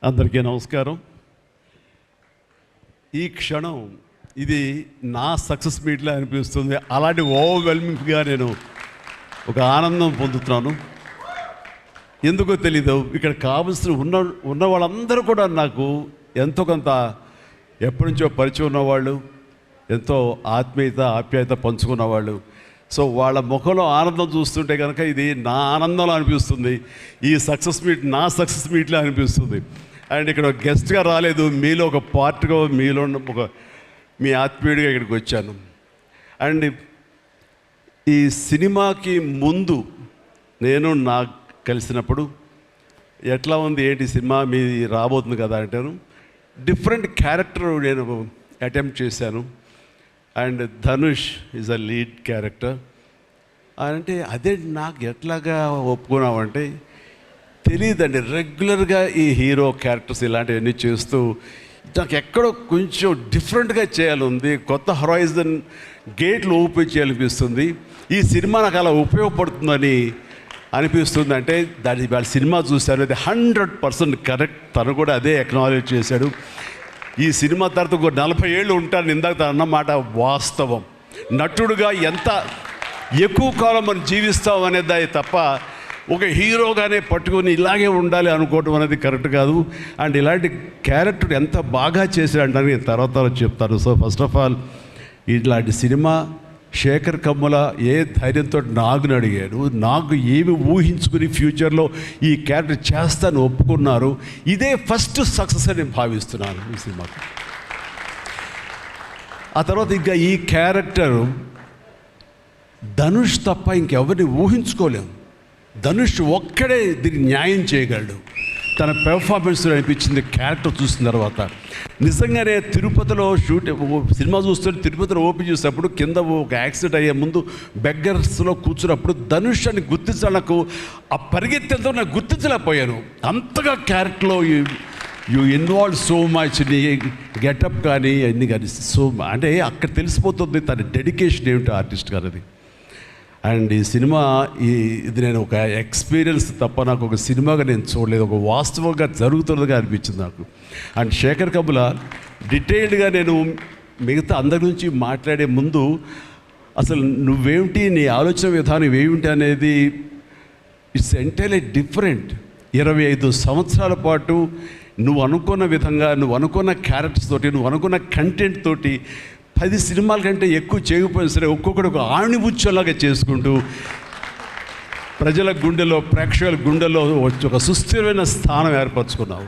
అందరికీ నమస్కారం. ఈ క్షణం ఇది నా సక్సెస్ మీట్లా అనిపిస్తుంది. అలాంటి ఓవర్వెల్మింగ్గా నేను ఒక ఆనందం పొందుతున్నాను. ఎందుకో తెలీదు, ఇక్కడ కావలసిన ఉన్న వాళ్ళందరూ కూడా నాకు ఎంతో కొంత ఎప్పటి నుంచో పరిచయం ఉన్నవాళ్ళు, ఎంతో ఆప్యాయత పంచుకున్నవాళ్ళు. సో వాళ్ళ ముఖంలో ఆనందం చూస్తుంటే కనుక ఇది నా ఆనందంలో అనిపిస్తుంది. ఈ సక్సెస్ మీట్ నా సక్సెస్ మీట్లా అనిపిస్తుంది. అండ్ ఇక్కడ గెస్ట్గా రాలేదు, మీలో ఒక పార్ట్గా, మీలో ఒక మీ ఆత్మీయుడిగా ఇక్కడికి వచ్చాను. అండ్ ఈ సినిమాకి ముందు నేను నాకు కలిసినప్పుడు ఎట్లా ఉంది ఏంటి సినిమా మీ రాబోతుంది కదా అంటాను. డిఫరెంట్ క్యారెక్టర్ నేను అటెంప్ట్ చేశాను. And Dhanush is a lead character. అంటే అదే నాకు ఎట్లాగా ఒప్పుకున్నామంటే తెలియదండి. రెగ్యులర్గా ఈ హీరో క్యారెక్టర్స్ ఇలాంటివన్నీ చేస్తూ నాకు ఎక్కడో కొంచెం డిఫరెంట్గా చేయాలి, కొత్త హొరైజన్ గేట్లు ఓపెన్ చేయాలనిపిస్తుంది. ఈ సినిమా నాకు అలా ఉపయోగపడుతుందని అనిపిస్తుంది. అంటే దాని వాళ్ళ సినిమా చూశాను, అది 100% కరెక్ట్. తను కూడా అదే అక్నాలెడ్జ్ చేశాడు. ఈ సినిమా తర్వాత ఒక 40 ఏళ్ళు ఉంటాను ఇందాక అన్నమాట వాస్తవం. నటుడుగా ఎంత ఎక్కువ కాలం మనం జీవిస్తాం అనేది తప్ప ఒక హీరోగానే పట్టుకొని ఇలాగే ఉండాలి అనుకోవటం అనేది కరెక్ట్ కాదు. అండ్ ఇలాంటి క్యారెక్టర్ ఎంత బాగా చేశాడంటే నేను తర్వాత చెప్తాను. సో ఫస్ట్ ఆఫ్ ఆల్ ఇలాంటి సినిమా శేఖర్ కమ్ముల ఏ ధైర్యంతో నాగుని అడిగాడు, నాకు ఏమి ఊహించుకుని ఫ్యూచర్లో ఈ క్యారెక్టర్ చేస్తాను ఒప్పుకున్నారు. ఇదే ఫస్ట్ సక్సెస్ అని నేను భావిస్తున్నాను ఈ సినిమాకి. ఆ తర్వాత ఇంకా ఈ క్యారెక్టర్ ధనుష్ తప్ప ఇంకెవరిని ఊహించుకోలేము. ధనుష్ ఒక్కడే దీనికి న్యాయం చేయగలడు. తన పెర్ఫార్మెన్స్ అనిపించింది క్యారెక్టర్ చూసిన తర్వాత. నిజంగానే తిరుపతిలో సినిమా చూస్తుంటే తిరుపతిలో ఓపెన్ చేసినప్పుడు కింద ఒక యాక్సిడెంట్ అయ్యే ముందు బెగ్గర్స్లో కూర్చున్నప్పుడు ధనుష్ అని గుర్తించడానికి ఆ పరిగెత్తేంతో నాకు గుర్తించలేకపోయాను. అంతగా క్యారెక్టర్లో యూ ఇన్వాల్వ్ సో మచ్. నీ గెటప్ కానీ అన్నీ కానీ సో అంటే అక్కడ తెలిసిపోతుంది తన డెడికేషన్ ఏమిటి ఆర్టిస్ట్ గారు అది. అండ్ ఈ సినిమా ఇది నేను ఒక ఎక్స్పీరియన్స్ తప్ప నాకు ఒక సినిమాగా నేను చూడలేదు, ఒక వాస్తవంగా జరుగుతున్నదిగా అనిపించింది నాకు. అండ్ శేఖర్ కమ్ముల డీటెయిల్డ్గా నేను మిగతా అందరి నుంచి మాట్లాడే ముందు అసలు నువ్వేమిటి, నీ ఆలోచన విధానం ఏమిటి అనేది ఇట్స్ ఎంటైర్లీ డిఫరెంట్. 25 సంవత్సరాల పాటు నువ్వు అనుకున్న విధంగా, నువ్వు అనుకున్న క్యారెక్టర్స్ తోటి, నువ్వు అనుకున్న కంటెంట్ తోటి 10 సినిమాల కంటే ఎక్కువ చేయకపోయినా సరే ఒక్కొక్కటి ఒక ఆణిముచ్చలాగా చేసుకుంటూ ప్రజల గుండెలో, ప్రేక్షకుల గుండెలో ఒక సుస్థిరమైన స్థానం ఏర్పరచుకున్నావు.